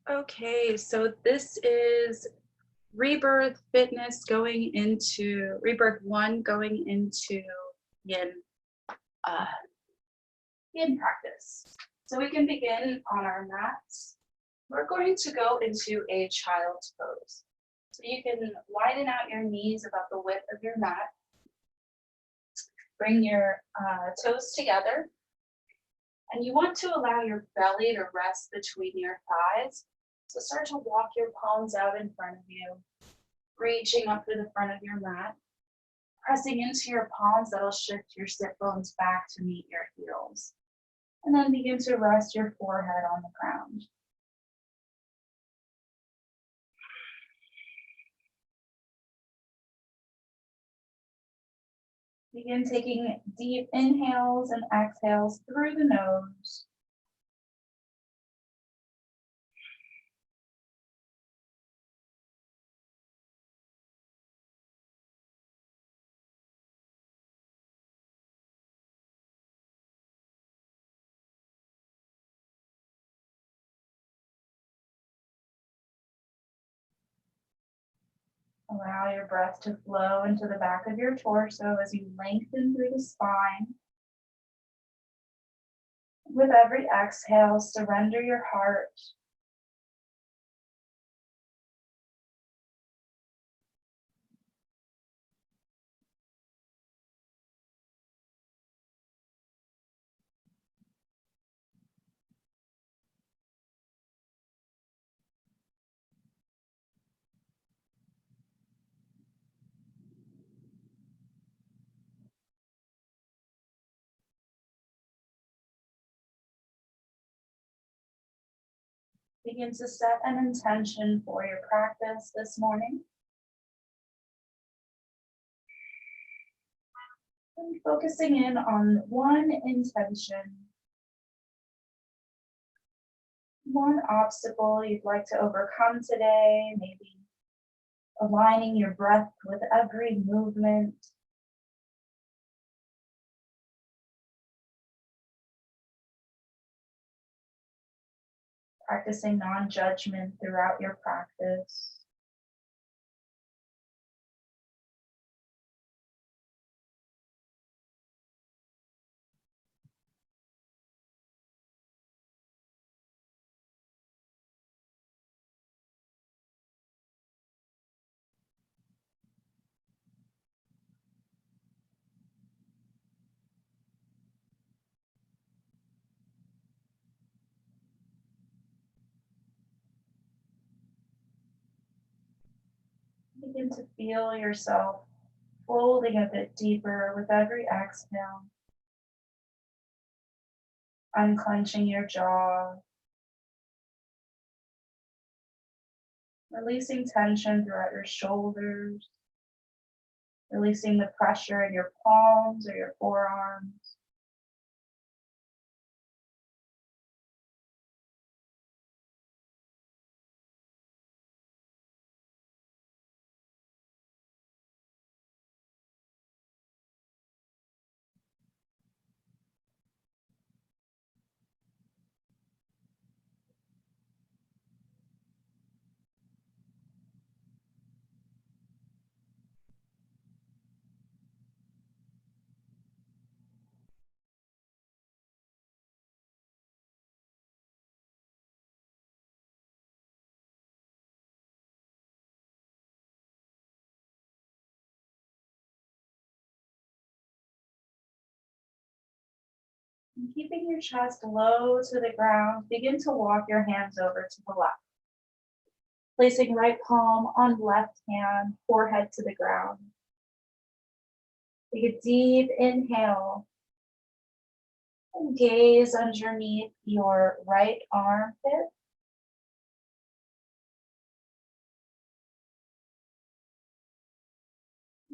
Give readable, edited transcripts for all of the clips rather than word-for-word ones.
Okay, so this is Rebirth Fitness going into Rebirth 1 going into Yin, uh, Yin practice. So we can begin on our mats. We're going to go into a child's pose. So you can widen out your knees about the width of your mat. Bring your toes together. And you want to allow your belly to rest between your thighs. So start to walk your palms out in front of you, reaching up to the front of your mat, pressing into your palms. That'll shift your sit bones back to meet your heels. And then begin to rest your forehead on the ground. Begin taking deep inhales and exhales through the nose. Allow your breath to flow into the back of your torso as you lengthen through the spine. With every exhale, surrender your heart. Begin to set an intention for your practice this morning. And focusing in on one intention, one obstacle you'd like to overcome today, maybe aligning your breath with every movement. Practicing non-judgment throughout your practice. Begin to feel yourself folding a bit deeper with every exhale. Unclenching your jaw. Releasing tension throughout your shoulders. Releasing the pressure in your palms or your forearms. And keeping your chest low to the ground, begin to walk your hands over to the left. Placing right palm on left hand, forehead to the ground. Take a deep inhale and gaze underneath your right armpit.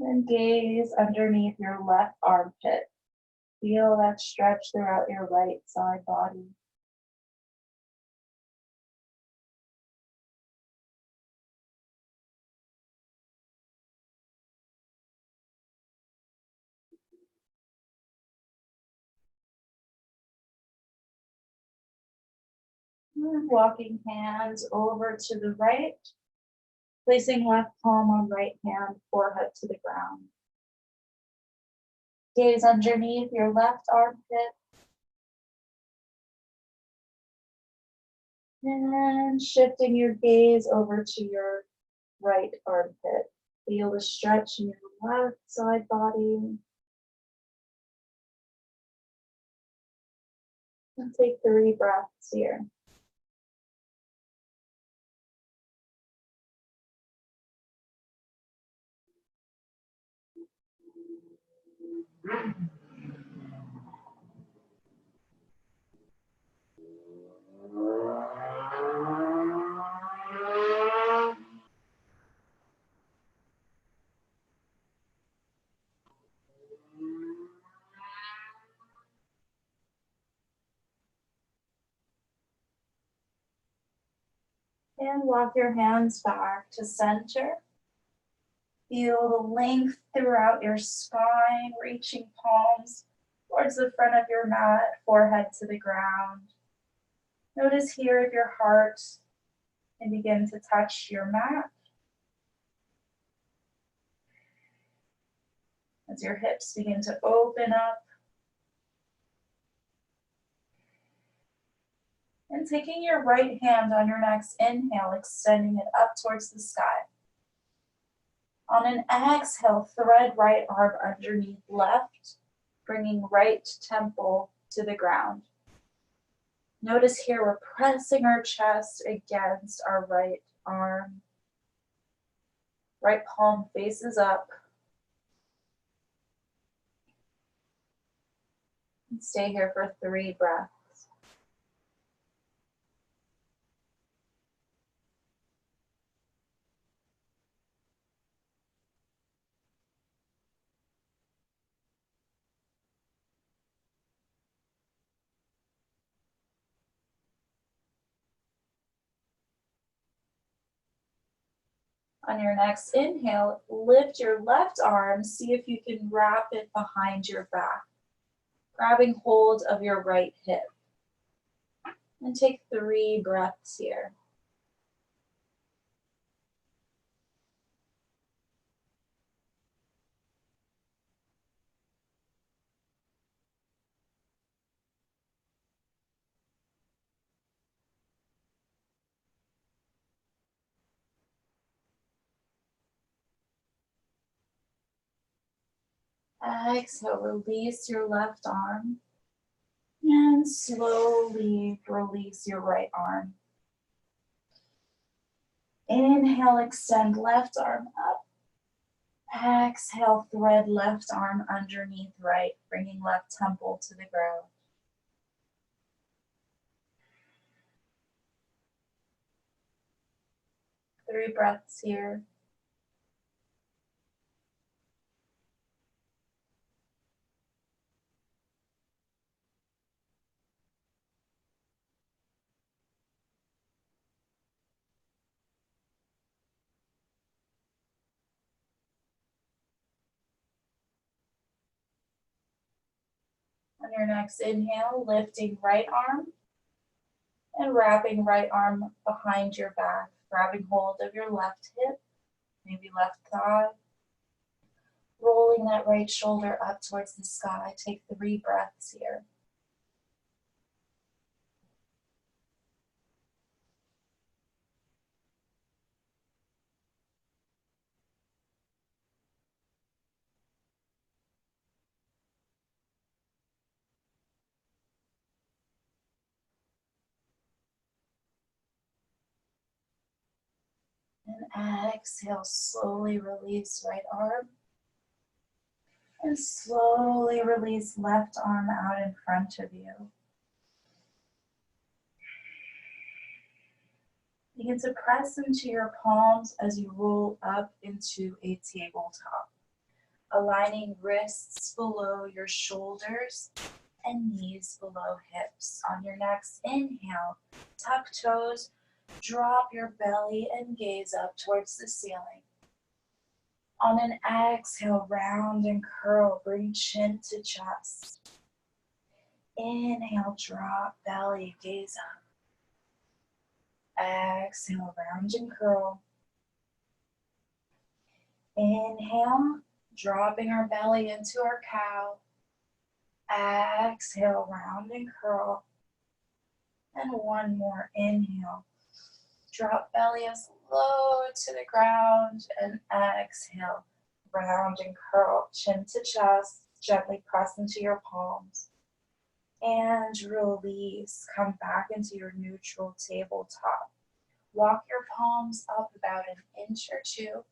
And gaze underneath your left armpit. Feel that stretch throughout your right side body. And walking hands over to the right, placing left palm on right hand, forehead to the ground. Gaze underneath your left armpit. And shifting your gaze over to your right armpit. Feel the stretch in your left side body. And take 3 breaths here. And walk your hands back to center. Feel the length throughout your spine, reaching palms towards the front of your mat, forehead to the ground. Notice here if your heart can begin to touch your mat. As your hips begin to open up. And taking your right hand on your next inhale, extending it up towards the sky. On an exhale, thread right arm underneath left, bringing right temple to the ground. Notice here we're pressing our chest against our right arm. Right palm faces up. And stay here for 3 breaths. On your next inhale, lift your left arm. See if you can wrap it behind your back, grabbing hold of your right hip. And take 3 breaths here. Exhale, release your left arm. And slowly release your right arm. Inhale, extend left arm up. Exhale, thread left arm underneath right, bringing left temple to the ground. 3 breaths here. On your next inhale, lifting right arm and wrapping right arm behind your back, grabbing hold of your left hip, maybe left thigh. Rolling that right shoulder up towards the sky. Take 3 breaths here. And exhale, slowly release right arm. And slowly release left arm out in front of you. Begin to press into your palms as you roll up into a tabletop, aligning wrists below your shoulders and knees below hips. On your next inhale, tuck toes, drop your belly and gaze up towards the ceiling. On an exhale, round and curl, bring chin to chest. Inhale, drop belly, gaze up. Exhale, round and curl. Inhale, dropping our belly into our cow. Exhale, round and curl. And one more inhale. Drop belly as low to the ground and exhale, round and curl, chin to chest, gently press into your palms. And release, come back into your neutral tabletop. Walk your palms up about an inch or two,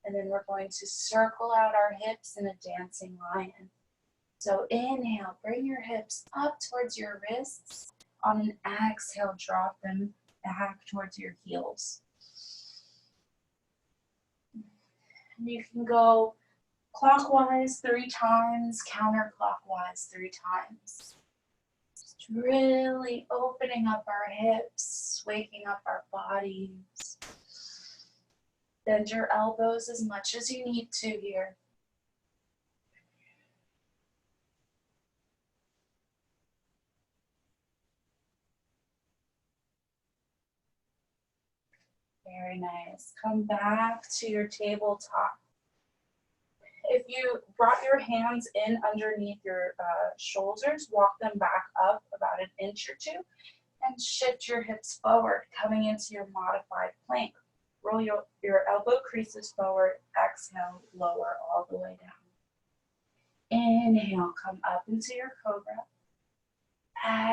and then we're going to circle out our hips in a dancing lion. So inhale, bring your hips up towards your wrists. On an exhale, drop them back towards your heels. And you can go clockwise 3 times, counterclockwise 3 times. Just really opening up our hips, waking up our bodies. Bend your elbows as much as you need to here. Very nice. Come back to your tabletop. If you brought your hands in underneath your shoulders, walk them back up about an inch or two and shift your hips forward, coming into your modified plank. Roll your elbow creases forward, exhale, lower all the way down. Inhale, come up into your cobra.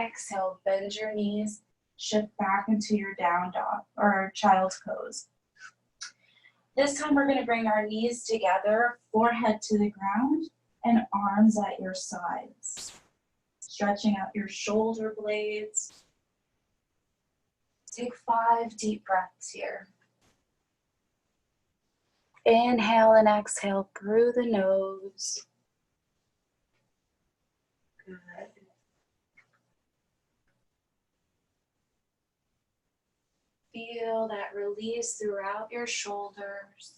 Exhale, bend your knees, shift back into your down dog or child's pose. This time we're going to bring our knees together, forehead to the ground, and arms at your sides. Stretching out your shoulder blades. Take 5 deep breaths here. Inhale and exhale through the nose. Good. Feel that release throughout your shoulders.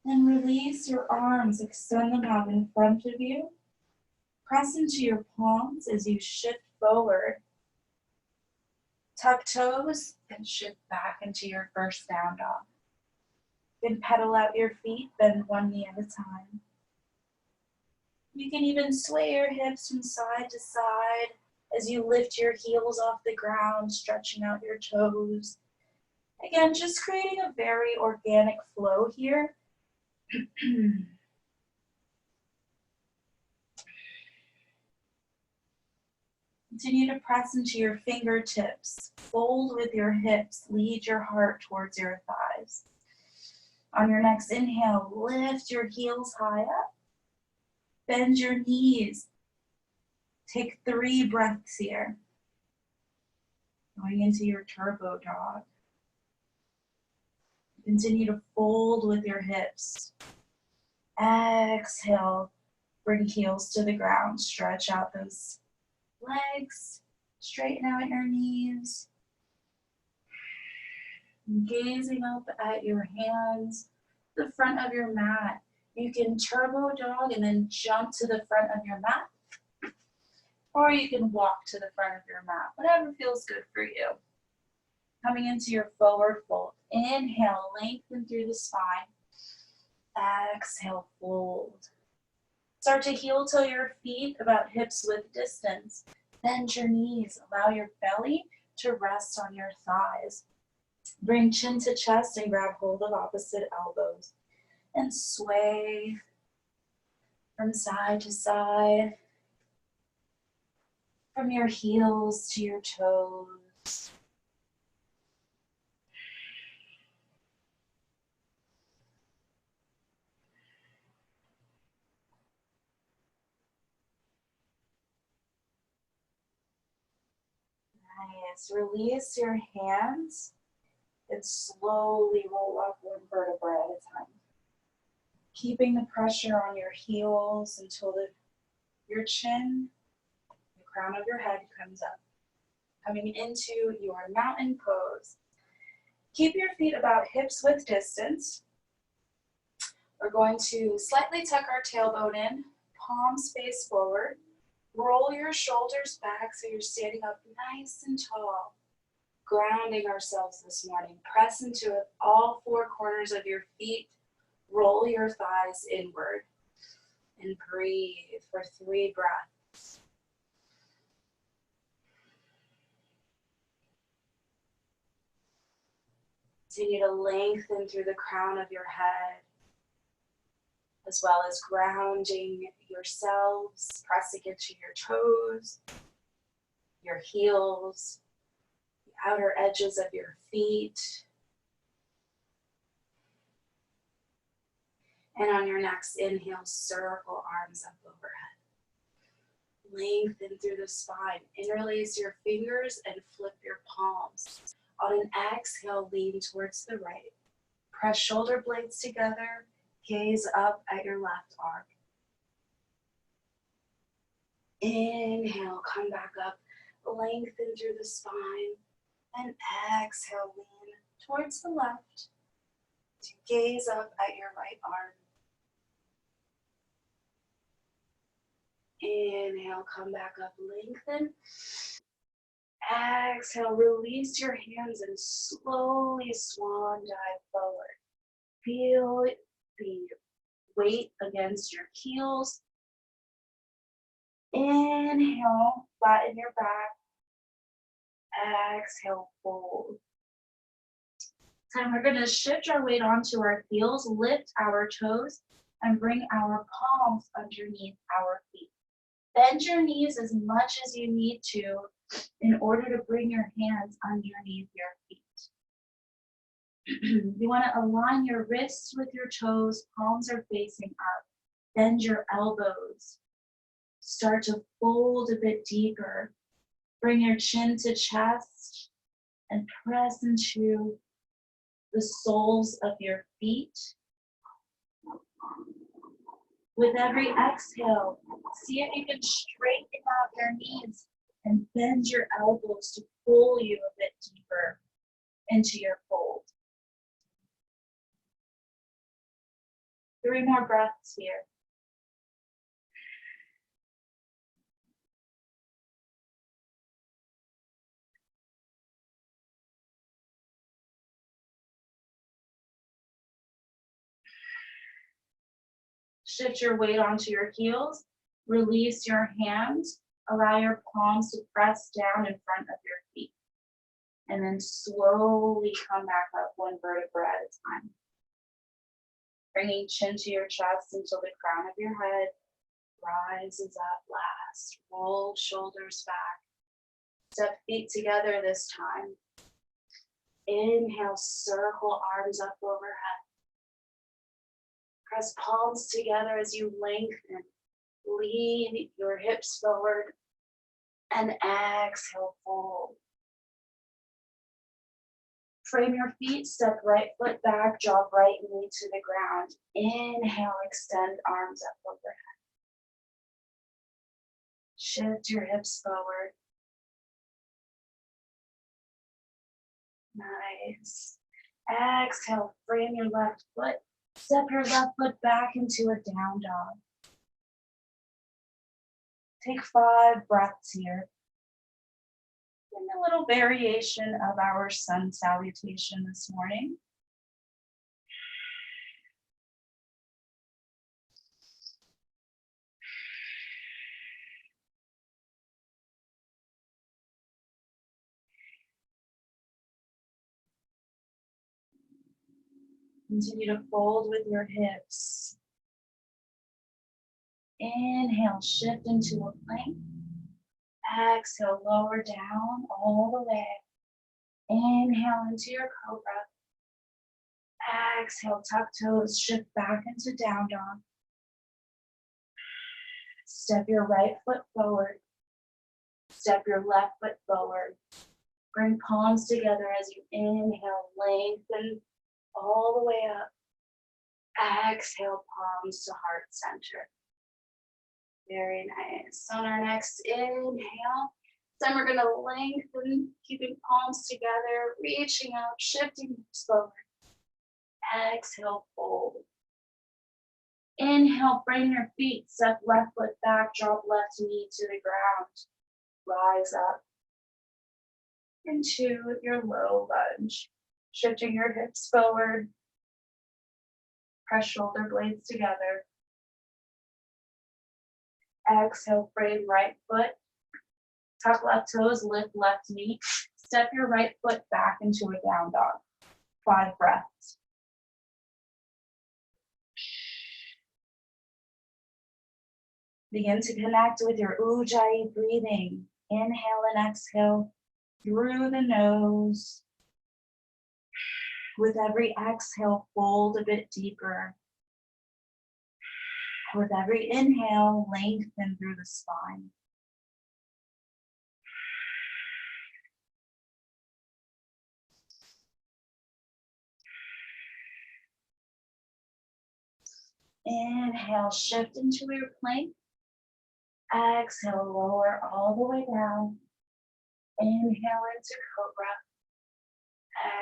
Then release your arms, extend them out in front of you. Press into your palms as you shift forward. Tuck toes and shift back into your first down dog. Then pedal out your feet, bend one knee at a time. You can even sway your hips from side to side as you lift your heels off the ground, stretching out your toes. Again, just creating a very organic flow here. Continue to press into your fingertips. Fold with your hips. Lead your heart towards your thighs. On your next inhale, lift your heels high up. Bend your knees. Take 3 breaths here. Going into your turbo dog. Continue to fold with your hips. Exhale. Bring heels to the ground. Stretch out those legs, straighten out your knees, gazing up at your hands, the front of your mat. You can turbo dog and then jump to the front of your mat, or you can walk to the front of your mat, whatever feels good for you. Coming into your forward fold. Inhale, lengthen through the spine. Exhale, fold. Start to heel toe your feet about hips width distance. Bend your knees. Allow your belly to rest on your thighs. Bring chin to chest and grab hold of opposite elbows. And sway from side to side. From your heels to your toes. Nice. Release your hands and slowly roll up 1 vertebra at a time. Keeping the pressure on your heels until your chin, the crown of your head comes up. coming into your mountain pose. Keep your feet about hips width distance. We're going to slightly tuck our tailbone in, palms face forward. Roll your shoulders back so you're standing up nice and tall. Grounding ourselves this morning. Press into all four corners of your feet. Roll your thighs inward. And breathe for 3 breaths. Continue to lengthen through the crown of your head, as well as grounding yourselves, pressing into your toes, your heels, the outer edges of your feet. And on your next inhale, circle arms up overhead. Lengthen through the spine. Interlace your fingers and flip your palms. On an exhale, lean towards the right. Press shoulder blades together. Gaze up at your left arm. Inhale, come back up. Lengthen through the spine. And exhale, lean towards the left. To gaze up at your right arm. Inhale, come back up, lengthen. Exhale, release your hands and slowly swan dive forward. Feel the weight against your heels. Inhale, flatten your back. Exhale, fold. Time we're going to shift our weight onto our heels, lift our toes, and bring our palms underneath our feet. Bend your knees as much as you need to in order to bring your hands underneath your feet. You want to align your wrists with your toes, palms are facing up. Bend your elbows. Start to fold a bit deeper. Bring your chin to chest and press into the soles of your feet. With every exhale, see if you can straighten out your knees and bend your elbows to pull you a bit deeper into your fold. 3 more breaths here. Shift your weight onto your heels. Release your hands. Allow your palms to press down in front of your feet. And then slowly come back up 1 vertebra at a time. Bringing chin to your chest until the crown of your head rises up last. Roll shoulders back. Step feet together this time. Inhale, circle arms up overhead. Press palms together as you lengthen. Lean your hips forward. And exhale, fold. Frame your feet, step right foot back, drop right knee to the ground. Inhale, extend arms up overhead. Shift your hips forward. Nice. Exhale, frame your left foot. Step your left foot back into a down dog. Take 5 breaths here. And a little variation of our sun salutation this morning. Continue to fold with your hips. Inhale, shift into a plank. Exhale, lower down all the way. Inhale into your cobra. Exhale, tuck toes, shift back into down dog. Step your right foot forward. Step your left foot forward. Bring palms together as you inhale, lengthen all the way up. Exhale, palms to heart center. Very nice. On our next inhale, Then we're going to lengthen, keeping palms together, reaching out, shifting hips forward. Exhale, fold. Inhale, bring your feet, step left foot back, drop left knee to the ground. Rise up into your low lunge. Shifting your hips forward. Press shoulder blades together. Exhale, frame right foot. Tuck left toes, lift left knee. Step your right foot back into a down dog. 5 breaths. Begin to connect with your Ujjayi breathing. Inhale and exhale through the nose. With every exhale, fold a bit deeper. With every inhale, lengthen through the spine. Inhale, shift into your plank. Exhale, lower all the way down. Inhale into cobra.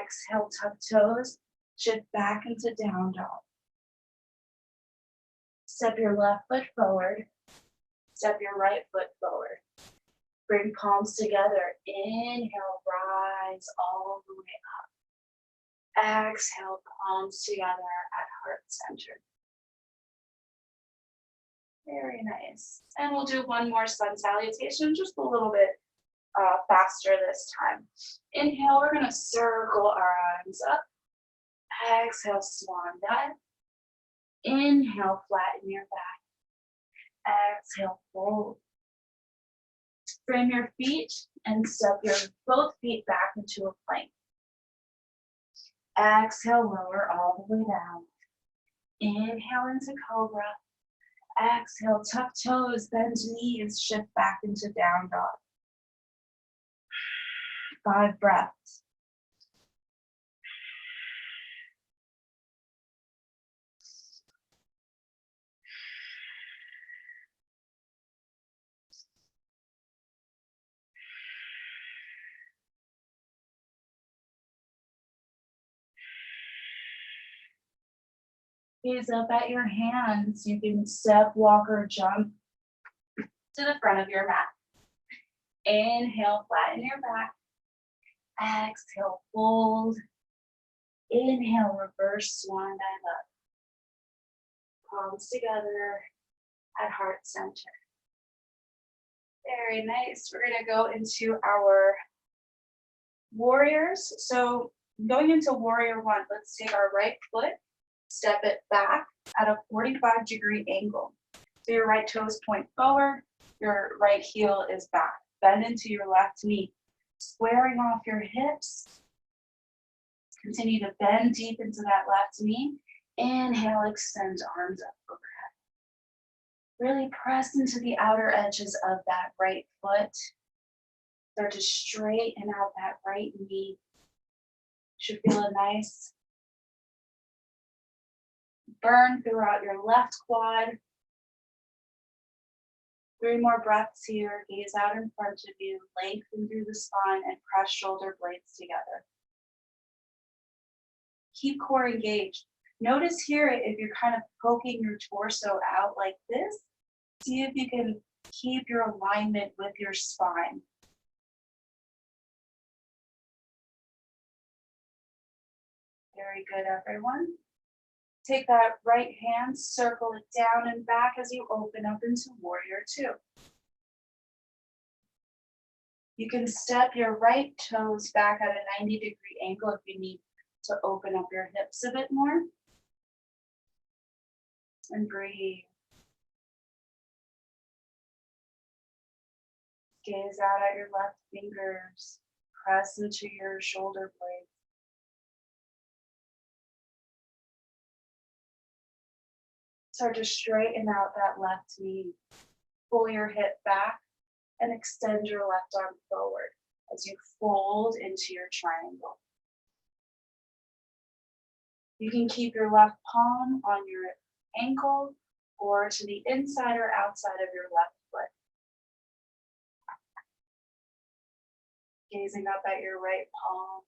Exhale, tuck toes. Shift back into down dog. Step your left foot forward. Step your right foot forward. Bring palms together. Inhale, rise all the way up. Exhale, palms together at heart center. Very nice. And we'll do one more sun salutation, just a little bit faster this time. Inhale, we're going to circle our arms up. Exhale, swan dive. Inhale, flatten your back. Exhale, fold. Frame your feet and step your both feet back into a plank. Exhale, lower all the way down. Inhale into cobra. Exhale, tuck toes, bend knees, shift back into down dog. 5 breaths. Gaze up at your hands. You can step, walk, or jump to the front of your mat. Inhale, flatten your back. Exhale, fold. Inhale, reverse swan dive up. Palms together at heart center. Very nice. We're going to go into our warriors. So going into warrior 1, let's take our right foot, step it back at a 45-degree angle. So your right toes point forward, your right heel is back. Bend into your left knee, squaring off your hips. Continue to bend deep into that left knee. Inhale, extend arms up overhead. Really press into the outer edges of that right foot. Start to straighten out that right knee. Should feel a nice burn throughout your left quad. 3 more breaths here. Gaze out in front of you. Lengthen through the spine and press shoulder blades together. Keep core engaged. Notice here if you're kind of poking your torso out like this, see if you can keep your alignment with your spine. Very good, everyone. Take that right hand, circle it down and back as you open up into warrior 2. You can step your right toes back at a 90-degree angle if you need to open up your hips a bit more. And breathe. Gaze out at your left fingers. Press into your shoulder blades. Start to straighten out that left knee. Pull your hip back and extend your left arm forward as you fold into your triangle. You can keep your left palm on your ankle or to the inside or outside of your left foot. Gazing up at your right palm.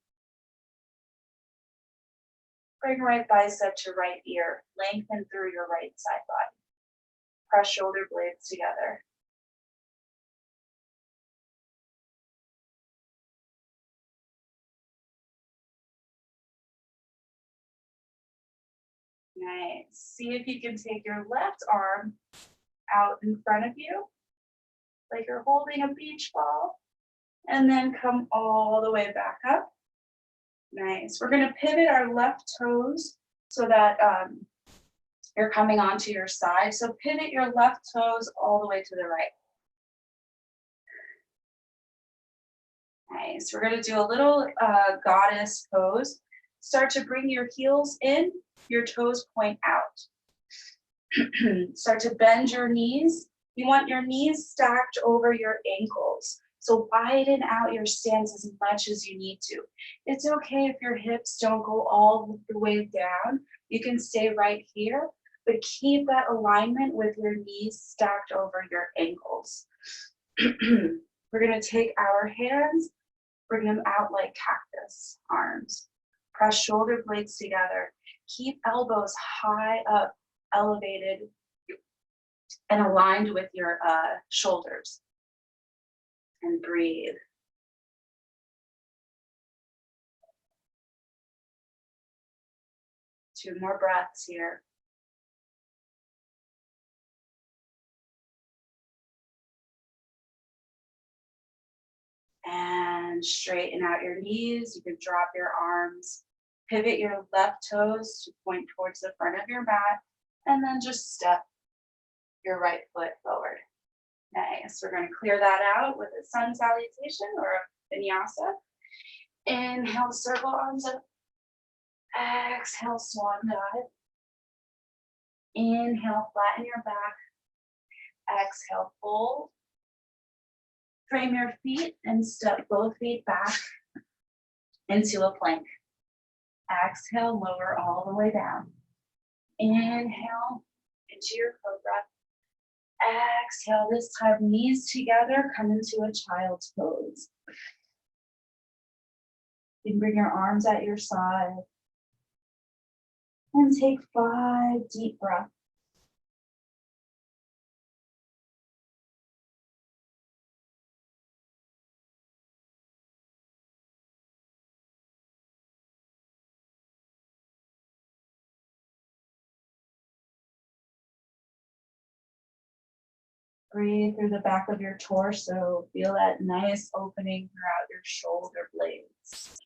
Bring right bicep to right ear. Lengthen through your right side body. Press shoulder blades together. Nice. See if you can take your left arm out in front of you, like you're holding a beach ball, and then come all the way back up. Nice. We're going to pivot our left toes so that you're coming onto your side. So pivot your left toes all the way to the right. Nice. We're going to do a little goddess pose. Start to bring your heels in, your toes point out. Start to bend your knees. You want your knees stacked over your ankles. So widen out your stance as much as you need to. It's okay if your hips don't go all the way down. You can stay right here, but keep that alignment with your knees stacked over your ankles. We're going to take our hands, bring them out like cactus arms. Press shoulder blades together. Keep elbows high up, elevated, and aligned with your shoulders. And breathe. Two more breaths here. And straighten out your knees. You can drop your arms. Pivot your left toes to point towards the front of your mat. And then just step your right foot forward. Nice. We're going to clear that out with a sun salutation or a vinyasa. Inhale, circle arms up. Exhale, swan dive. Inhale, flatten your back. Exhale, fold. Frame your feet and step both feet back into a plank. Exhale, lower all the way down. Inhale into your cobra. Exhale, this time knees together, come into a child's pose. You can bring your arms at your side and take 5 deep breaths. Breathe through the back of your torso. Feel that nice opening throughout your shoulder blades.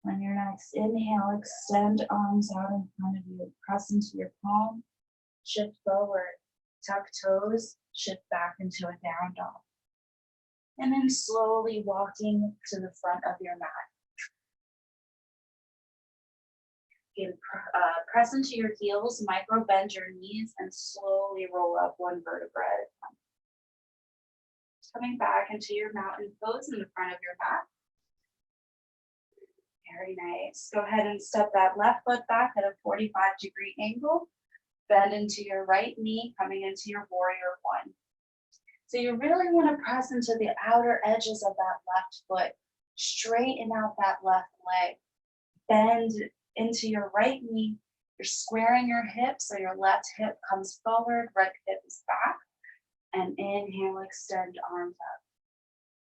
On your next inhale, extend arms out in front of you. Press into your palm, shift forward, tuck toes, shift back into a down dog. And then slowly walking to the front of your mat. Again, press into your heels, micro bend your knees, and slowly roll up one vertebra at a time. Coming back into your mountain pose in the front of your mat. Very nice. Go ahead and step that left foot back at a 45-degree angle. Bend into your right knee, coming into your warrior one. So you really want to press into the outer edges of that left foot. Straighten out that left leg. Bend into your right knee. You're squaring your hips, so your left hip comes forward, right hip is back. And inhale, extend arms up.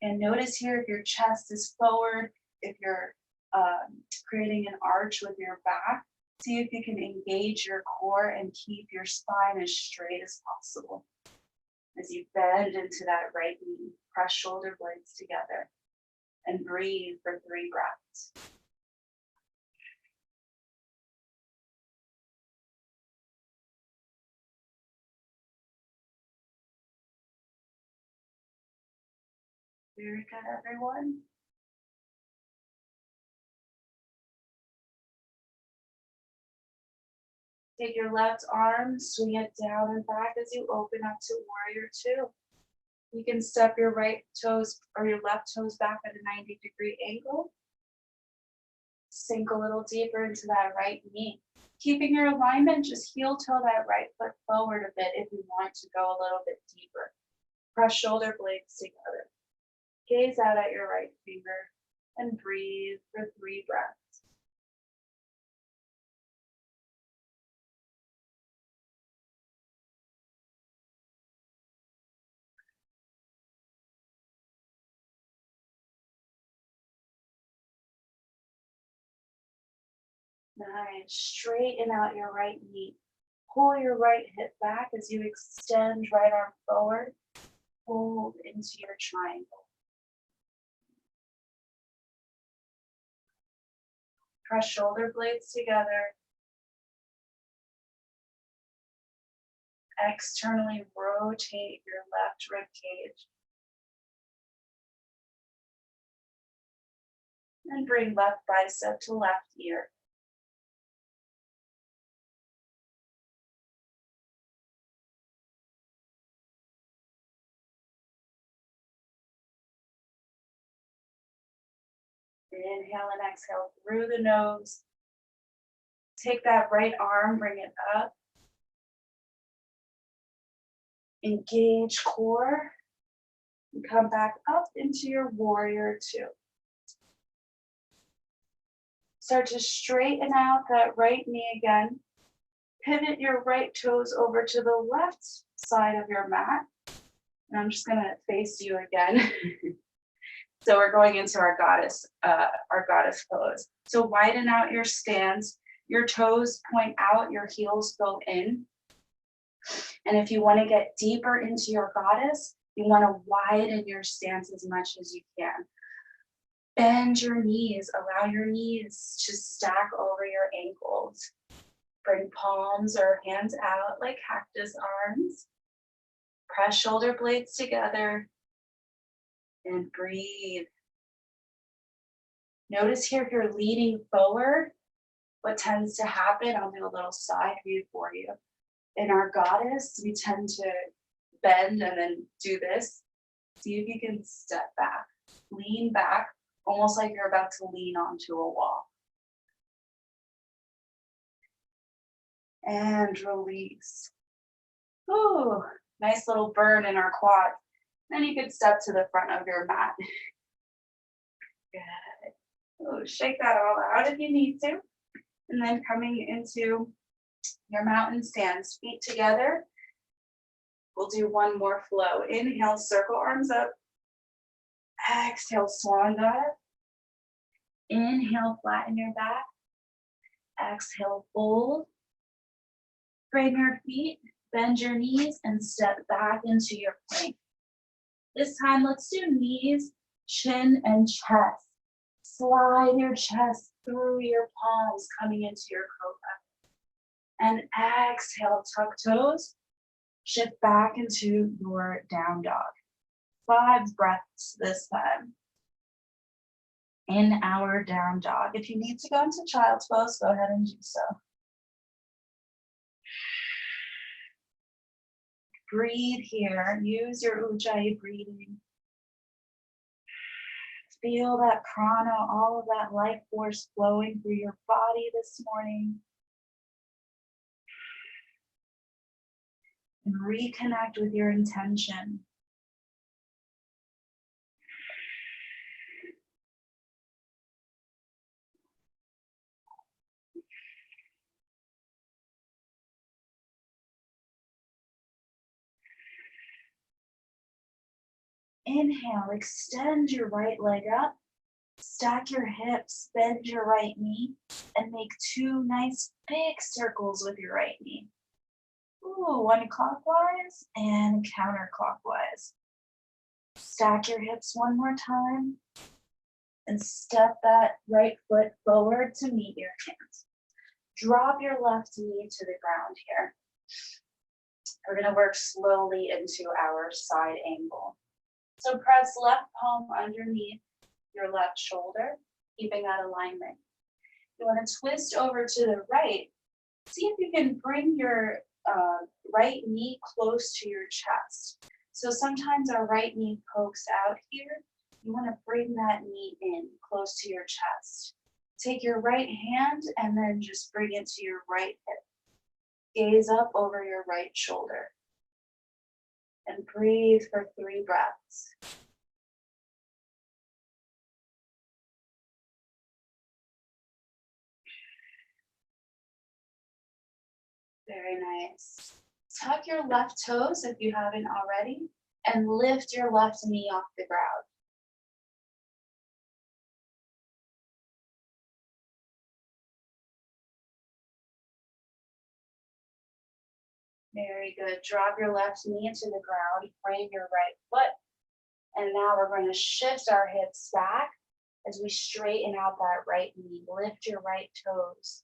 And notice here if your chest is forward, if you're creating an arch with your back, see if you can engage your core and keep your spine as straight as possible. As you bend into that right knee, press shoulder blades together and breathe for 3 breaths. Very good, everyone. Take your left arm, swing it down and back as you open up to warrior two. You can step your right toes or your left toes back at a 90-degree angle. Sink a little deeper into that right knee. Keeping your alignment, just heel toe that right foot forward a bit if you want to go a little bit deeper. Press shoulder blades together. Gaze out at your right finger and breathe for 3 breaths. Nice. Straighten out your right knee. Pull your right hip back as you extend right arm forward. Fold into your triangle. Press shoulder blades together. Externally rotate your left rib cage. And bring left bicep to left ear. Inhale and exhale through the nose. Take that right arm, bring it up. Engage core. And come back up into your warrior two. Start to straighten out that right knee again. Pivot your right toes over to the left side of your mat. And I'm just gonna face you again. So we're going into our goddess pose. So widen out your stance. Your toes point out, your heels go in. And if you want to get deeper into your goddess, you want to widen your stance as much as you can. Bend your knees, allow your knees to stack over your ankles. Bring palms or hands out like cactus arms. Press shoulder blades together. And breathe. Notice here if you're leaning forward, what tends to happen, I'll do a little side view for you. In our goddess, we tend to bend and then do this. See if you can step back, lean back, almost like you're about to lean onto a wall. And release. Ooh, nice little burn in our quad. Then you could step to the front of your mat. Good. Ooh, shake that all out if you need to. And then coming into your mountain stance, feet together. We'll do one more flow. Inhale, circle arms up. Exhale, swan dive. Inhale, flatten your back. Exhale, fold. Frame your feet, bend your knees, and step back into your plank. This time, let's do knees, chin, and chest. Slide your chest through your palms, coming into your cobra. And exhale, tuck toes. Shift back into your down dog. 5 breaths this time. In our down dog. If you need to go into child's pose, go ahead and do so. Breathe here. Use your ujjayi breathing. Feel that prana, all of that life force flowing through your body this morning. And reconnect with your intention. Inhale, extend your right leg up, stack your hips, bend your right knee, and make 2 nice big circles with your right knee. Ooh, one clockwise and counterclockwise. Stack your hips one more time and step that right foot forward to meet your hands. Drop your left knee to the ground here. We're going to work slowly into our side angle. So press left palm underneath your left shoulder, keeping that alignment. You want to twist over to the right See if you can bring your right knee close to your chest. So sometimes our right knee pokes out here. You want to bring that knee in close to your chest. Take your right hand and then just bring it to your right hip. Gaze up over your right shoulder. And breathe for 3 breaths. Very nice. Tuck your left toes if you haven't already, and lift your left knee off the ground. Very good. Drop your left knee into the ground, frame your right foot, and now we're going to shift our hips back as we straighten out that right knee. Lift your right toes.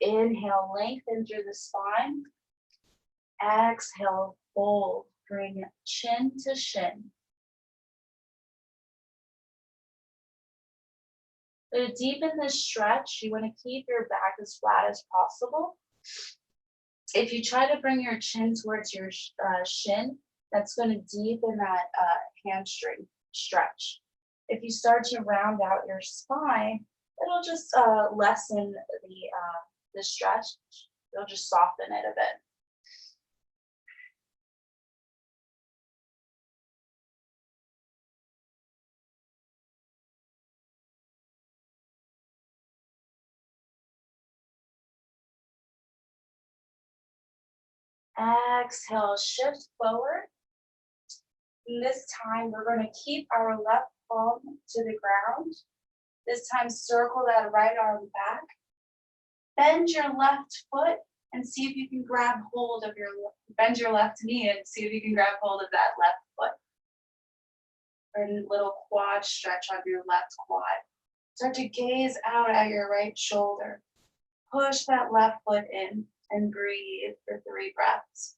Inhale, lengthen through the spine. Exhale, fold. Bring chin to shin. To deepen this stretch, you want to keep your back as flat as possible. If you try to bring your chin towards your shin, that's going to deepen that hamstring stretch. If you start to round out your spine, it'll just lessen the stretch. It'll just soften it a bit. Exhale, shift forward. And this time we're going to keep our left palm to the ground. This time circle that right arm back. Bend your left foot and see if you can grab hold of bend your left knee and see if you can grab hold of that left foot. Or a little quad stretch on your left quad. Start to gaze out at your right shoulder. Push that left foot in and breathe for 3 breaths.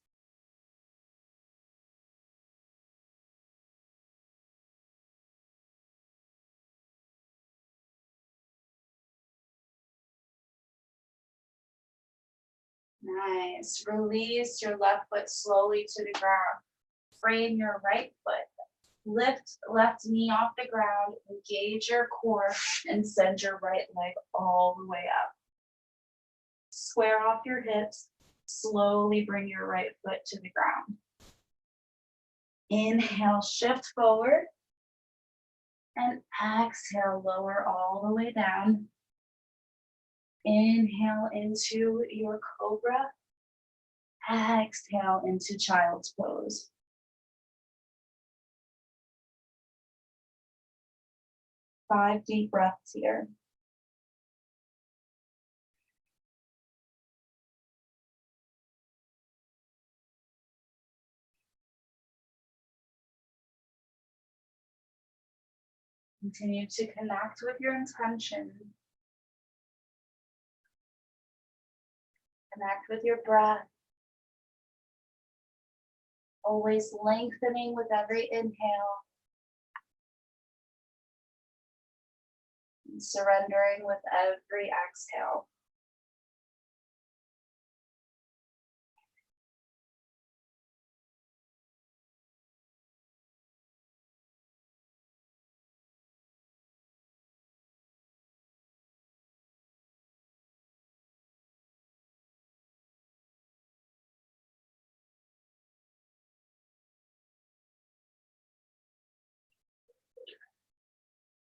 Nice. Release your left foot slowly to the ground. Frame your right foot. Lift left knee off the ground, engage your core, and send your right leg all the way up. Square off your hips. Slowly bring your right foot to the ground. Inhale, shift forward. And exhale, lower all the way down. Inhale into your cobra. Exhale into child's pose. Five deep breaths here. Continue to connect with your intention. Connect with your breath. Always lengthening with every inhale. And surrendering with every exhale.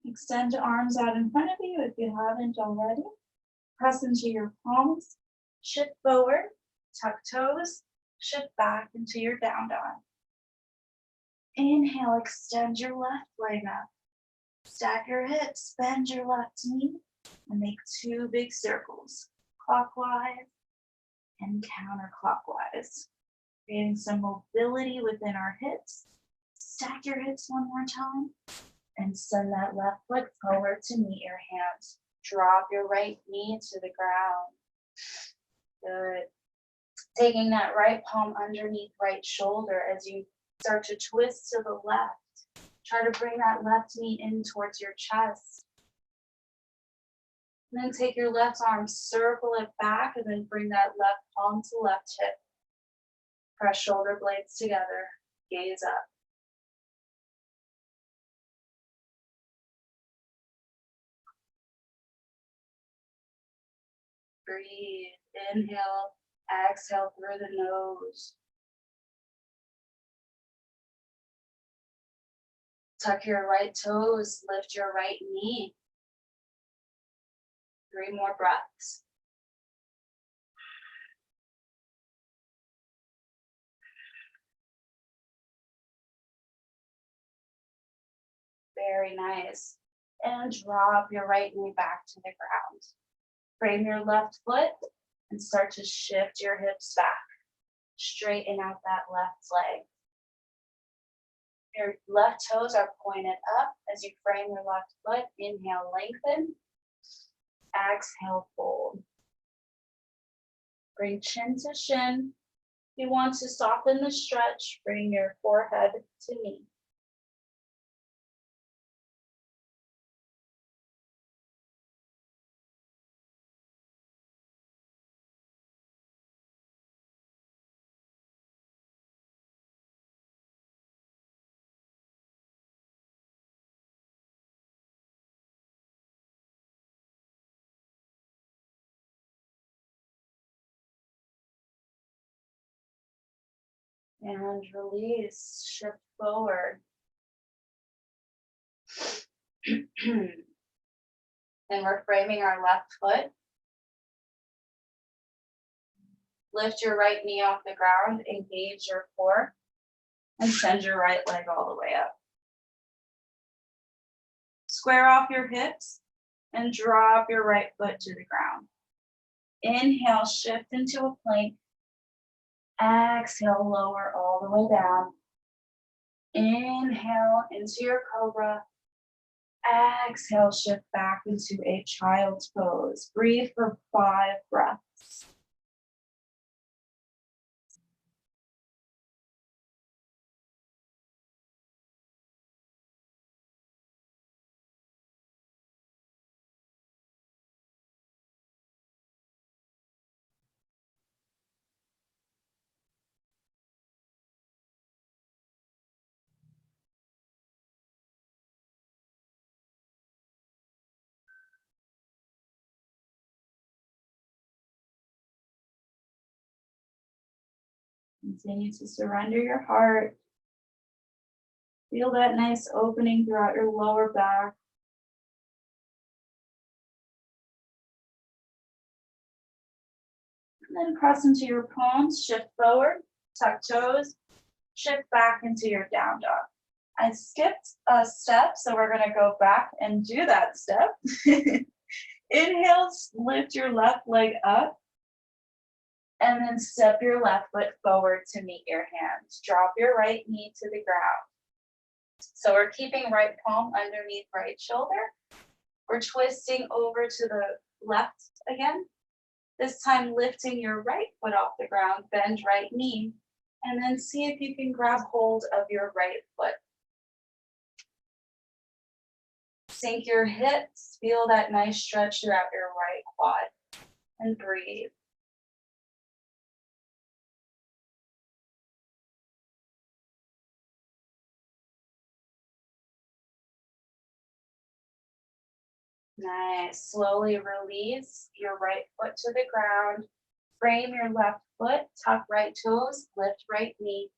Extend your arms out in front of you if you haven't already. Press into your palms. Shift forward. Tuck toes. Shift back into your down dog. Inhale, extend your left leg up. Stack your hips, bend your left knee, and make 2 big circles, clockwise and counterclockwise. Creating some mobility within our hips. Stack your hips one more time. And send that left foot forward to meet your hands. Drop your right knee to the ground. Good. Taking that right palm underneath right shoulder as you start to twist to the left. Try to bring that left knee in towards your chest. And then take your left arm, circle it back, and then bring that left palm to left hip. Press shoulder blades together, gaze up. Breathe, inhale, exhale through the nose. Tuck your right toes, lift your right knee. 3 more breaths. Very nice. And drop your right knee back to the ground. Frame your left foot and start to shift your hips back. Straighten out that left leg. Your left toes are pointed up as you frame your left foot. Inhale, lengthen. Exhale, fold. Bring chin to shin. If you want to soften the stretch, bring your forehead to knee. And release, shift forward. And we're framing our left foot. Lift your right knee off the ground, engage your core, and send your right leg all the way up. Square off your hips and drop your right foot to the ground. Inhale, shift into a plank. Exhale, lower all the way down. Inhale into your cobra. Exhale, shift back into a child's pose. Breathe for 5 breaths. Continue to surrender your heart. Feel that nice opening throughout your lower back. And then press into your palms, shift forward, tuck toes, shift back into your down dog. I skipped a step, so we're gonna go back and do that step. Inhale, lift your left leg up. And then step your left foot forward to meet your hands. Drop your right knee to the ground. So we're keeping right palm underneath right shoulder. We're twisting over to the left again. This time lifting your right foot off the ground, bend right knee, and then see if you can grab hold of your right foot. Sink your hips, feel that nice stretch throughout your right quad, and breathe. Nice. Slowly release your right foot to the ground. Frame your left foot, tuck right toes, lift right knee.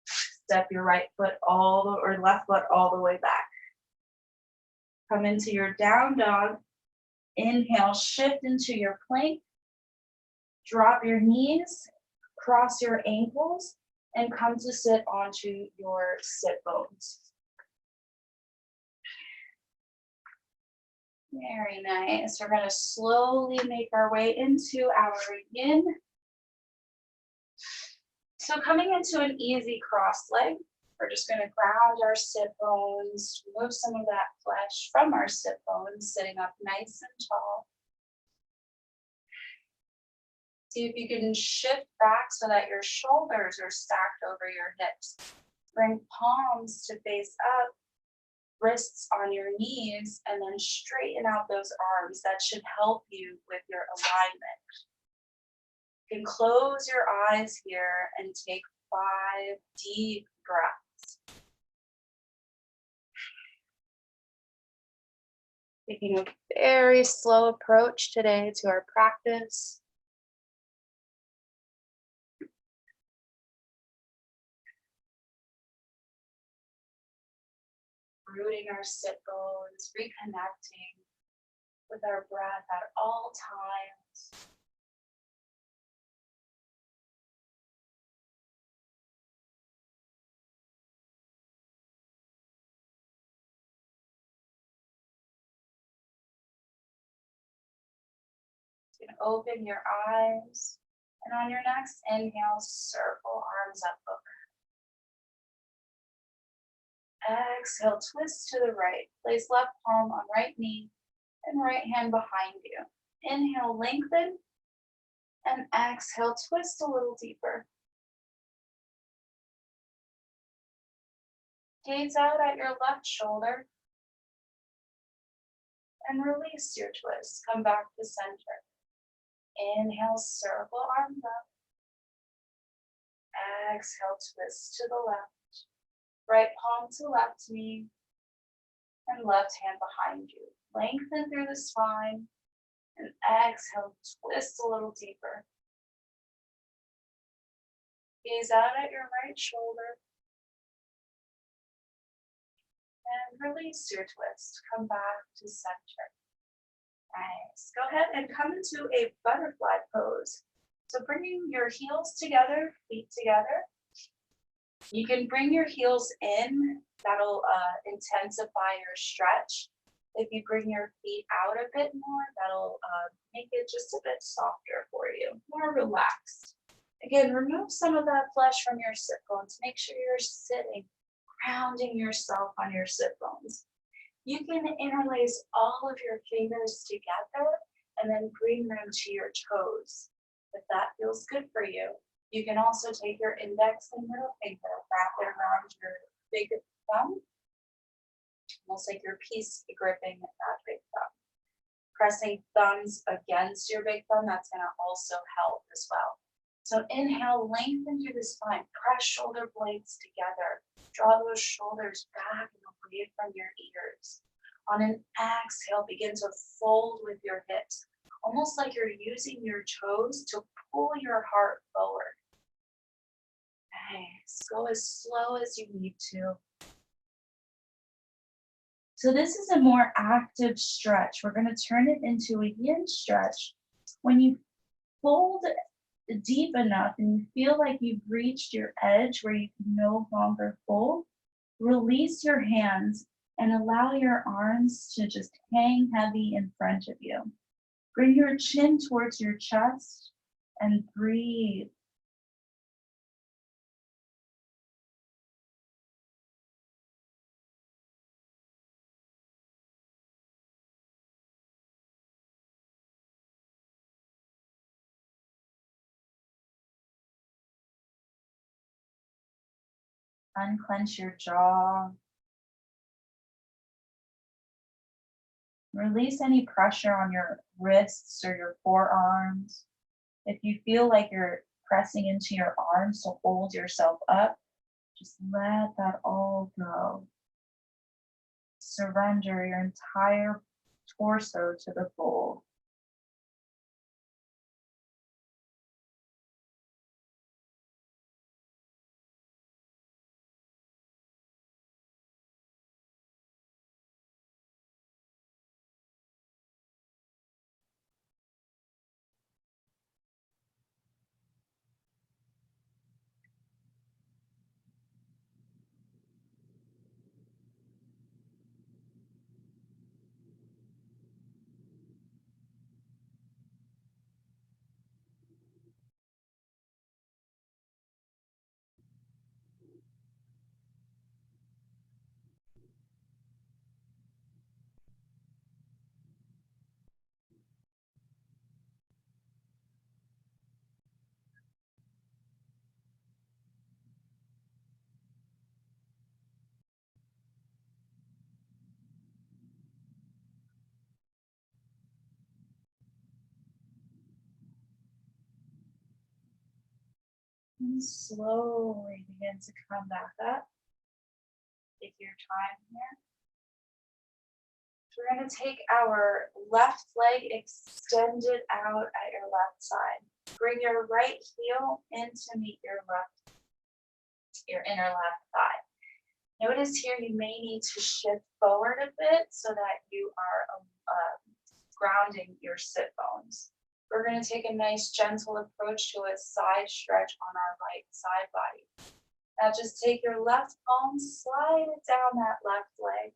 Step your right foot left foot all the way back. Come into your down dog. Inhale, shift into your plank. Drop your knees, cross your ankles, and come to sit onto your sit bones. Very nice. We're going to slowly make our way into our yin. So coming into an easy cross leg, we're just going to ground our sit bones, remove some of that flesh from our sit bones, sitting up nice and tall. See if you can shift back so that your shoulders are stacked over your hips. Bring palms to face up. wrists on your knees and then straighten out those arms. That should help you with your alignment. You can close your eyes here and take 5 deep breaths. Taking a very slow approach today to our practice. Rooting our sit bones, reconnecting with our breath at all times. You can open your eyes, and on your next inhale, circle arms up over. Exhale, twist to the right. Place left palm on right knee and right hand behind you. Inhale, lengthen, and exhale, twist a little deeper. Gaze out at your left shoulder and release your twist. Come back to center. Inhale, circle arms up. Exhale, twist to the left. Right palm to left knee and left hand behind you. Lengthen through the spine and exhale, twist a little deeper. Gaze out at your right shoulder and release your twist. Come back to center. Nice. Go ahead and come into a butterfly pose. So bringing your heels together, feet together. You can bring your heels in. That'll intensify your stretch. If you bring your feet out a bit more, that'll make it just a bit softer for you, more relaxed. Again, remove some of that flesh from your sit bones. Make sure you're sitting, grounding yourself on your sit bones. You can interlace all of your fingers together and then bring them to your toes. If that feels good for you, you can also take your index and middle finger, wrap it around your big thumb, almost like your peace gripping that big thumb. Pressing thumbs against your big thumb, that's going to also help as well. So inhale, lengthen through the spine, press shoulder blades together. Draw those shoulders back and away from your ears. On an exhale, begin to fold with your hips, almost like you're using your toes to pull your heart forward. Nice. Go as slow as you need to. So this is a more active stretch. We're going to turn it into a yin stretch. When you fold deep enough and you feel like you've reached your edge where you can no longer fold, release your hands and allow your arms to just hang heavy in front of you. Bring your chin towards your chest and breathe. Unclench your jaw. Release any pressure on your wrists or your forearms. If you feel like you're pressing into your arms to hold yourself up, just let that all go. Surrender your entire torso to the fold. And slowly begin to come back up. Take your time here. So we're going to take our left leg extended out at your left side. Bring your right heel in to meet your inner left thigh. Notice here you may need to shift forward a bit so that you are grounding your sit bones. We're going to take a nice gentle approach to a side stretch on our right side body. Now just take your left palm, slide it down that left leg.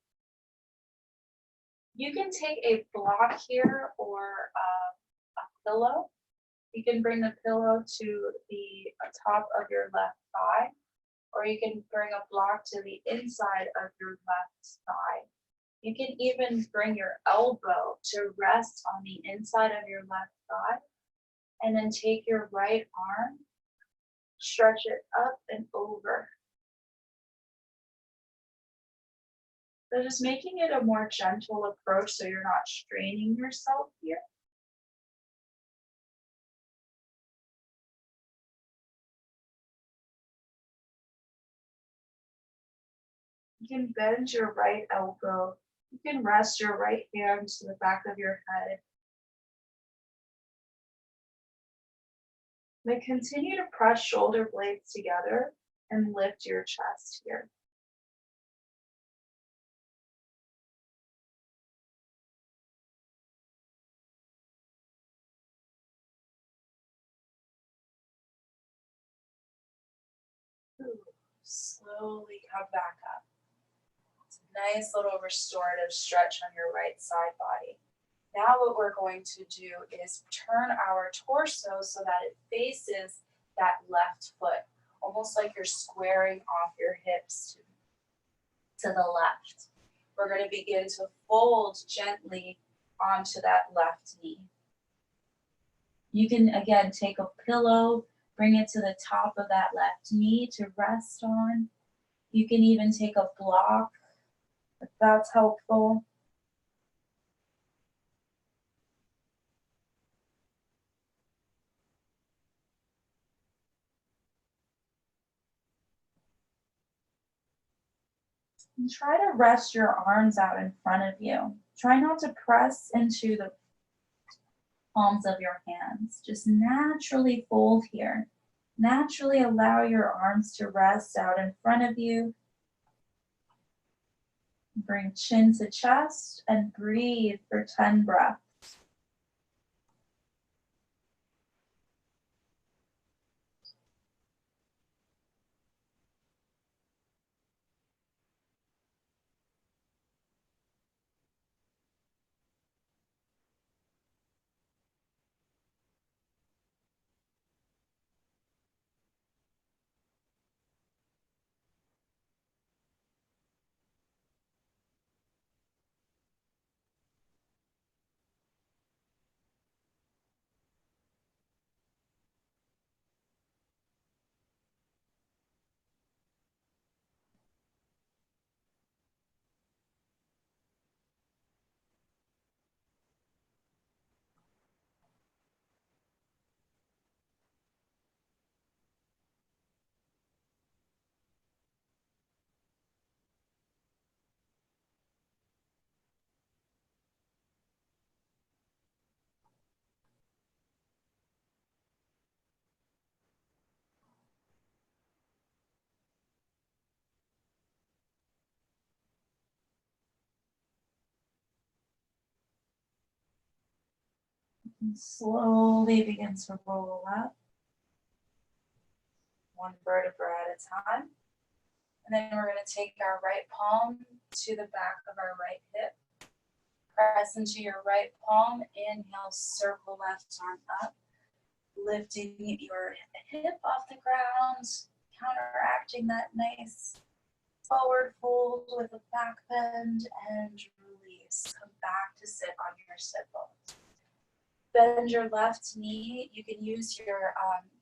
You can take a block here or a pillow. You can bring the pillow to the top of your left thigh, or you can bring a block to the inside of your left thigh. You can even bring your elbow to rest on the inside of your left thigh, and then take your right arm, stretch it up and over. So just making it a more gentle approach so you're not straining yourself here. You can bend your right elbow. You can rest your right hand to the back of your head. Then continue to press shoulder blades together and lift your chest here. Slowly come back up. It's a nice little restorative stretch on your right side body. Now what we're going to do is turn our torso so that it faces that left foot, almost like you're squaring off your hips to the left. We're going to begin to fold gently onto that left knee. You can again take a pillow, bring it to the top of that left knee to rest on. You can even take a block if that's helpful. And try to rest your arms out in front of you. Try not to press into the palms of your hands. Just naturally fold here. Naturally allow your arms to rest out in front of you. Bring chin to chest and breathe for 10 breaths. And slowly begin to roll up, one vertebra at a time. And then we're going to take our right palm to the back of our right hip. Press into your right palm. Inhale, circle left arm up. Lifting your hip off the ground, counteracting that nice forward fold with a back bend and release. Come back to sit on your sit bones. Bend your left knee. You can use your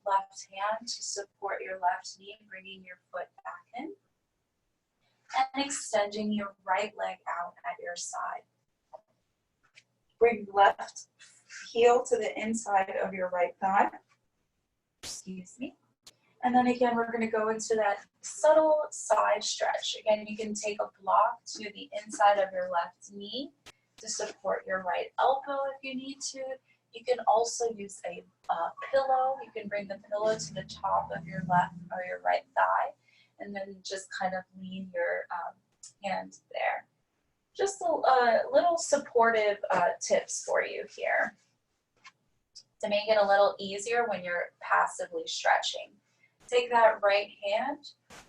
left hand to support your left knee, bringing your foot back in. And extending your right leg out at your side. Bring left heel to the inside of your right thigh. Excuse me. And then again, we're going to go into that subtle side stretch. Again, you can take a block to the inside of your left knee to support your right elbow if you need to. You can also use a pillow. You can bring the pillow to the top of your left or your right thigh, and then just kind of lean your hand there. Just a little supportive tips for you here to make it a little easier when you're passively stretching. Take that right hand,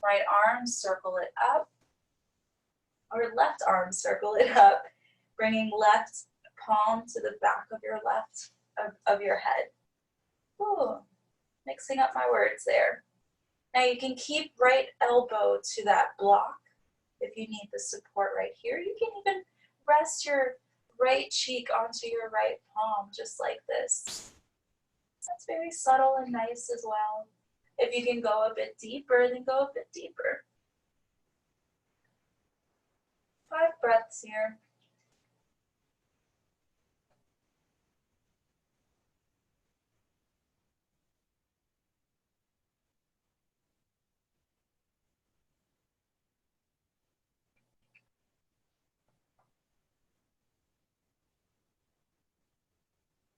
right arm, circle it up, or left arm, circle it up, bringing left palm to the back of your left of your head. Ooh, mixing up my words there. Now you can keep right elbow to that block if you need the support right here. You can even rest your right cheek onto your right palm just like this. That's very subtle and nice as well. If you can go a bit deeper, then go a bit deeper. 5 breaths here.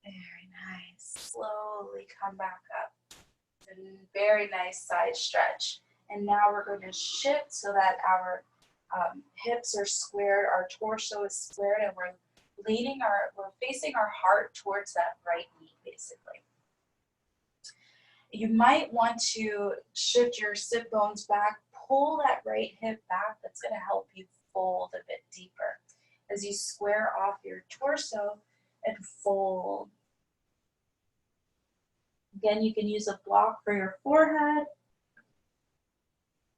Very nice. Slowly come back up. And very nice side stretch. And now we're going to shift so that our hips are squared, our torso is squared, and we're facing our heart towards that right knee, basically. You might want to shift your sit bones back, pull that right hip back. That's going to help you fold a bit deeper as you square off your torso and fold. Again, you can use a block for your forehead.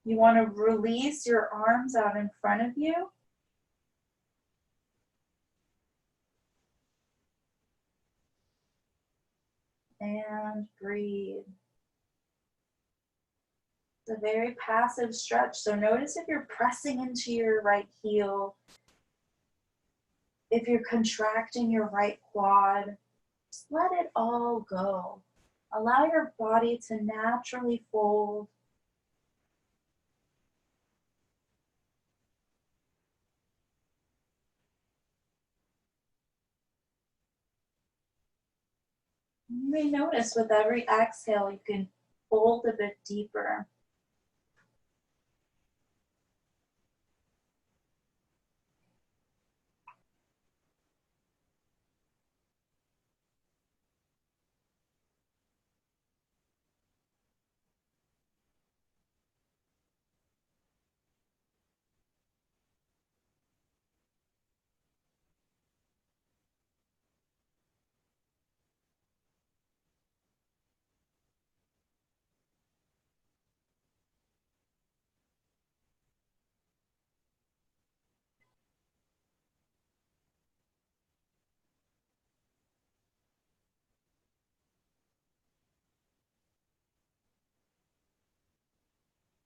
You want to release your arms out in front of you. And breathe. It's a very passive stretch, so notice if you're pressing into your right heel, if you're contracting your right quad, just let it all go. Allow your body to naturally fold. You may notice with every exhale, you can fold a bit deeper.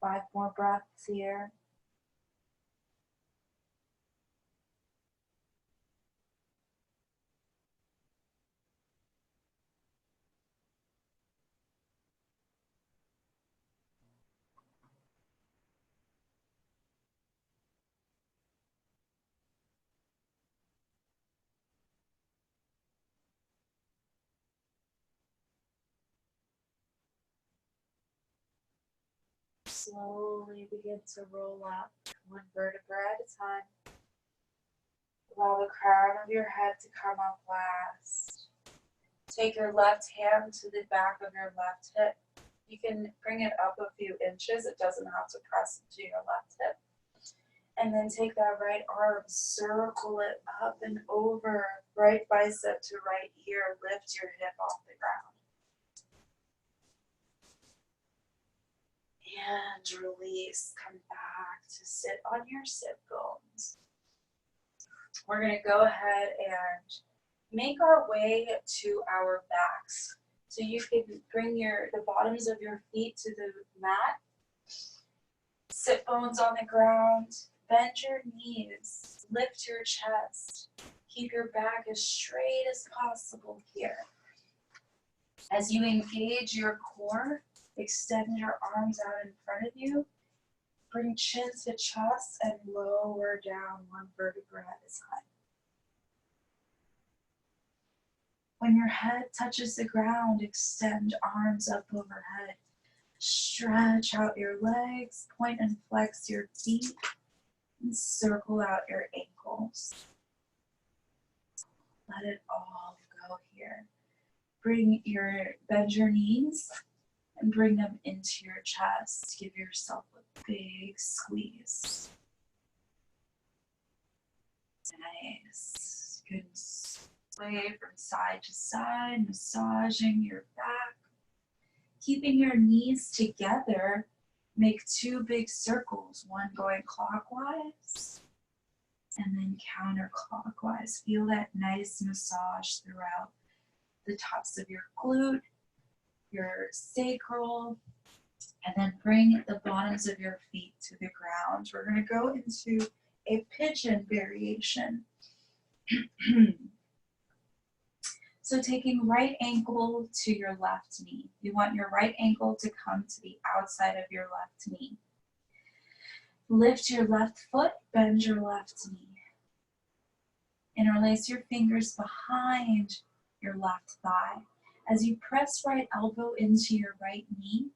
Five more breaths here. Slowly begin to roll up, one vertebra at a time. Allow the crown of your head to come up last. Take your left hand to the back of your left hip. You can bring it up a few inches. It doesn't have to press into your left hip. And then take that right arm, circle it up and over, right bicep to right ear. Lift your hip off the ground. And release. Come back to sit on your sit bones. We're going to go ahead and make our way to our backs. So you can bring the bottoms of your feet to the mat. Sit bones on the ground. Bend your knees. Lift your chest. Keep your back as straight as possible here. As you engage your core, Extend your arms out in front of you. Bring chin to chest and lower down one vertebra at a time. When your head touches the ground, extend arms up overhead. Stretch out your legs, point and flex your feet, and circle out your ankles. Let it all go here. Bend your knees and bring them into your chest. Give yourself a big squeeze. Nice. Good. Sway from side to side, massaging your back. Keeping your knees together, make two big circles, one going clockwise and then counterclockwise. Feel that nice massage throughout the tops of your glute, your sacral, and then bring the bottoms of your feet to the ground. We're going to go into a pigeon variation. So taking right ankle to your left knee. You want your right ankle to come to the outside of your left knee. Lift your left foot, bend your left knee. Interlace your fingers behind your left thigh. As you press right elbow into your right knee,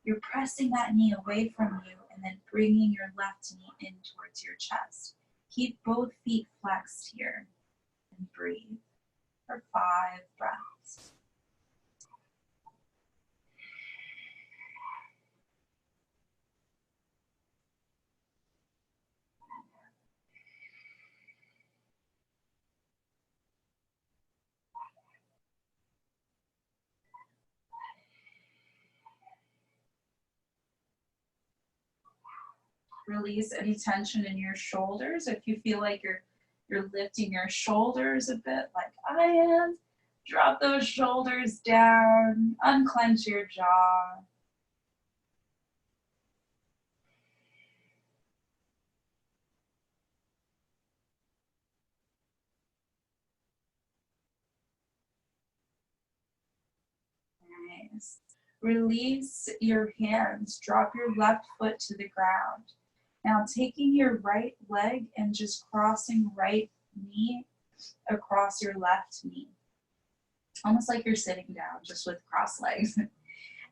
you're pressing that knee away from you and then bringing your left knee in towards your chest. Keep both feet flexed here and breathe for 5 breaths. Release any tension in your shoulders. If you feel like you're lifting your shoulders a bit like I am, drop those shoulders down, unclench your jaw. Nice. Release your hands, drop your left foot to the ground. Now taking your right leg and just crossing right knee across your left knee. Almost like you're sitting down, just with crossed legs.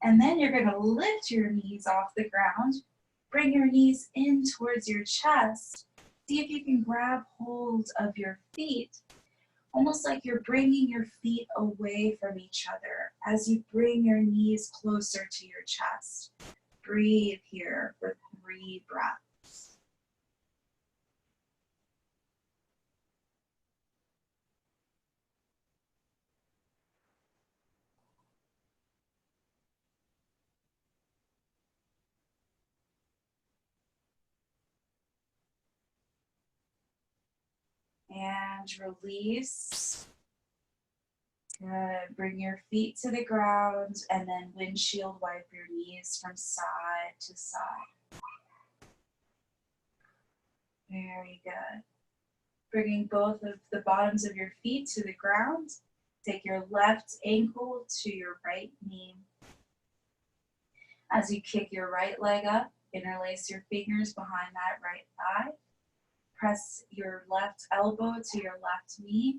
And then you're going to lift your knees off the ground. Bring your knees in towards your chest. See if you can grab hold of your feet. Almost like you're bringing your feet away from each other as you bring your knees closer to your chest. Breathe here for 3 breaths. And release. Good. Bring your feet to the ground and then windshield wipe your knees from side to side. Very good. Bringing both of the bottoms of your feet to the ground. Take your left ankle to your right knee. As you kick your right leg up, interlace your fingers behind that right thigh. Press your left elbow to your left knee.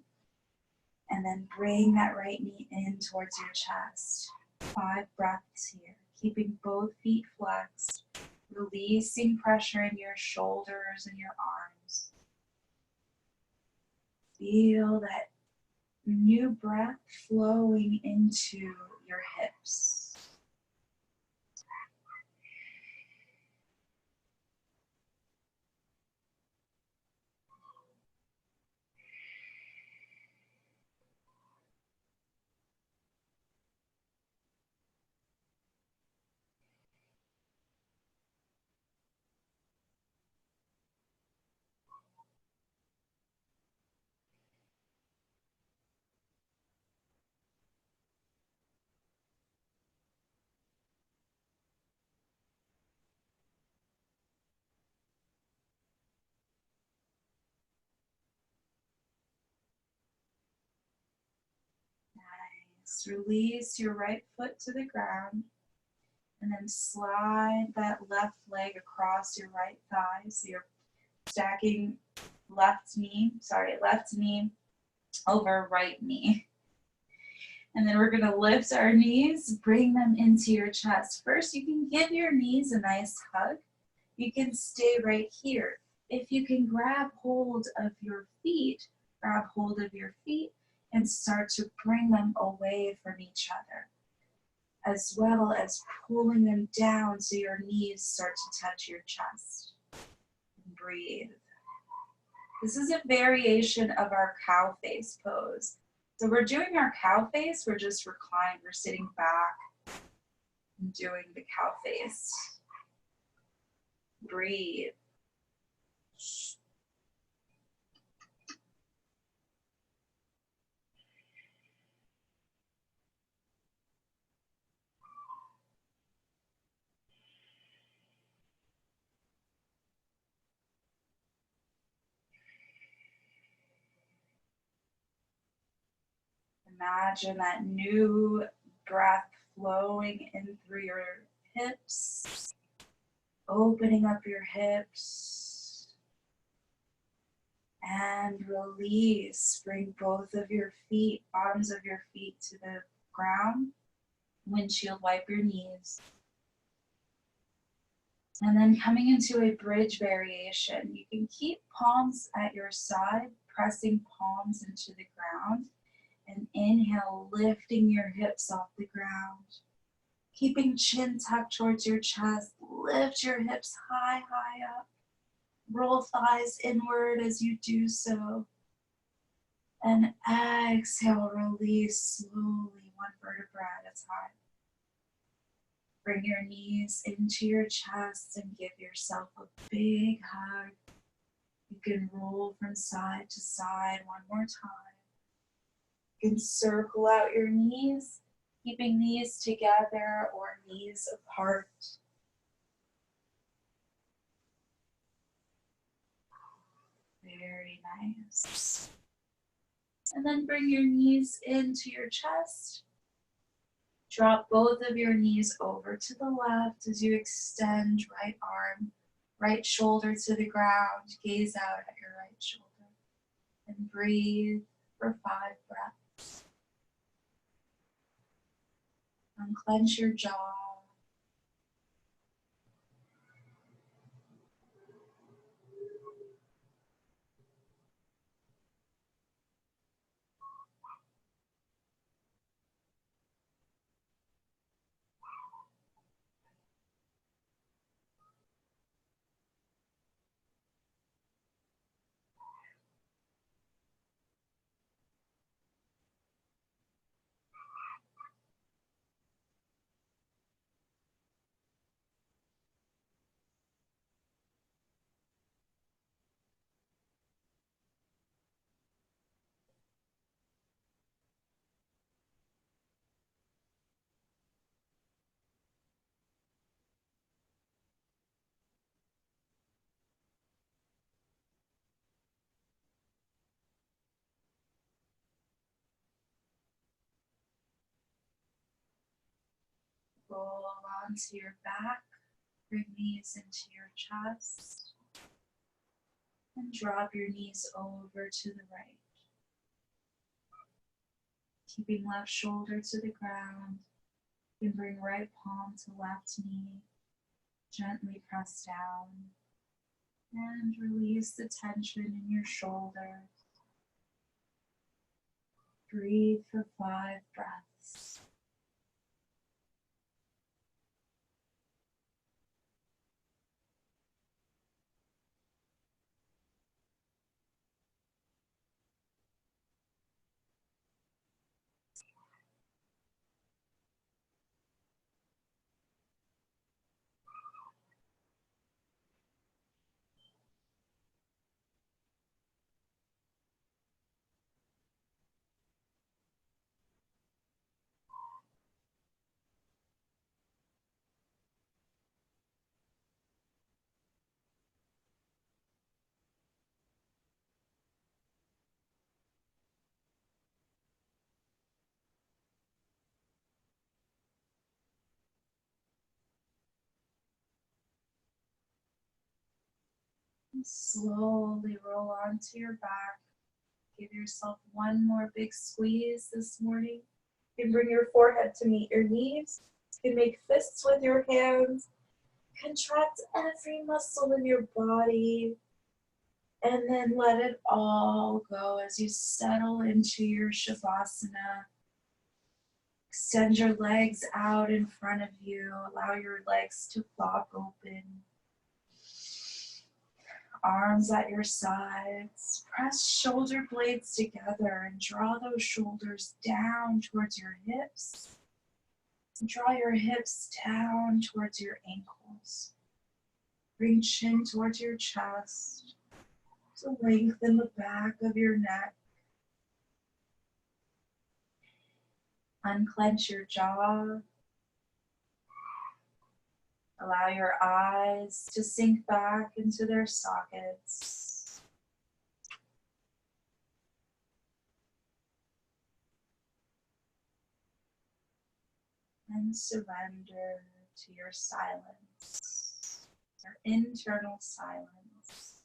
And then bring that right knee in towards your chest. 5 breaths here. Keeping both feet flexed. Releasing pressure in your shoulders and your arms. Feel that new breath flowing into your hips. Nice. Release your right foot to the ground. And then slide that left leg across your right thigh. So you're stacking left knee over right knee. And then we're going to lift our knees, bring them into your chest. First, you can give your knees a nice hug. You can stay right here. If you can grab hold of your feet and start to bring them away from each other, as well as pulling them down so your knees start to touch your chest. Breathe. This is a variation of our cow face pose. So we're doing our cow face, we're just reclined, we're sitting back and doing the cow face. Breathe. Imagine that new breath flowing in through your hips, opening up your hips, and release. Bring both of your feet, bottoms of your feet to the ground. Windshield wipe your knees. And then coming into a bridge variation, you can keep palms at your side, pressing palms into the ground. And inhale, lifting your hips off the ground. Keeping chin tucked towards your chest. Lift your hips high, high up. Roll thighs inward as you do so. And exhale, release slowly, one vertebra at a time. Bring your knees into your chest and give yourself a big hug. You can roll from side to side one more time. You can circle out your knees, keeping knees together or knees apart. Very nice. And then bring your knees into your chest. Drop both of your knees over to the left as you extend right arm, right shoulder to the ground. Gaze out at your right shoulder. And breathe for 5 breaths. Unclench your jaw. Roll onto your back. Bring knees into your chest. And drop your knees over to the right. Keeping left shoulder to the ground. You can bring right palm to left knee. Gently press down. And release the tension in your shoulders. Breathe for 5 breaths. Slowly roll onto your back. Give yourself one more big squeeze this morning. You can bring your forehead to meet your knees. You can make fists with your hands. Contract every muscle in your body. And then let it all go as you settle into your Shavasana. Extend your legs out in front of you. Allow your legs to flop open. Arms at your sides. Press shoulder blades together and draw those shoulders down towards your hips. And draw your hips down towards your ankles. Bring chin towards your chest. So lengthen the back of your neck. Unclench your jaw. Allow your eyes to sink back into their sockets. And surrender to your silence, your internal silence.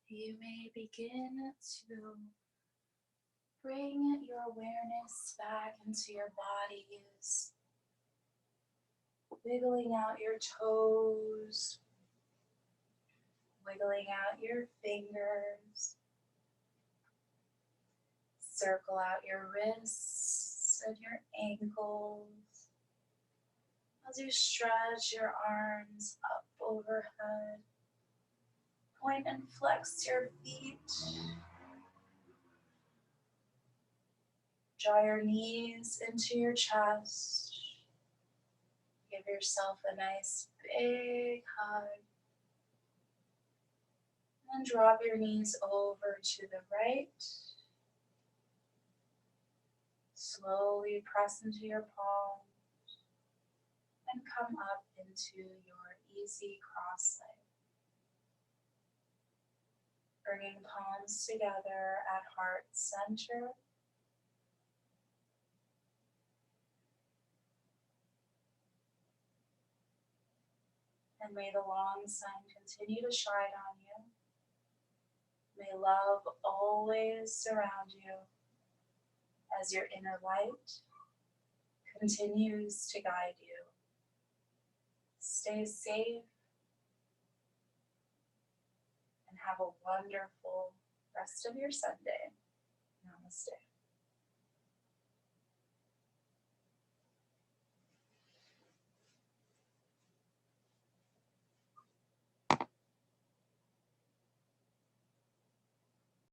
You may begin to bring your awareness back into your bodies, wiggling out your toes, wiggling out your fingers, circle out your wrists and your ankles as you stretch your arms up overhead. Point and flex your feet. Draw your knees into your chest. Give yourself a nice big hug. And drop your knees over to the right. Slowly press into your palms and come up into your easy cross leg. Bringing palms together at heart center. And may the long sun continue to shine on you. May love always surround you as your inner light continues to guide you. Stay safe and have a wonderful rest of your Sunday. Namaste.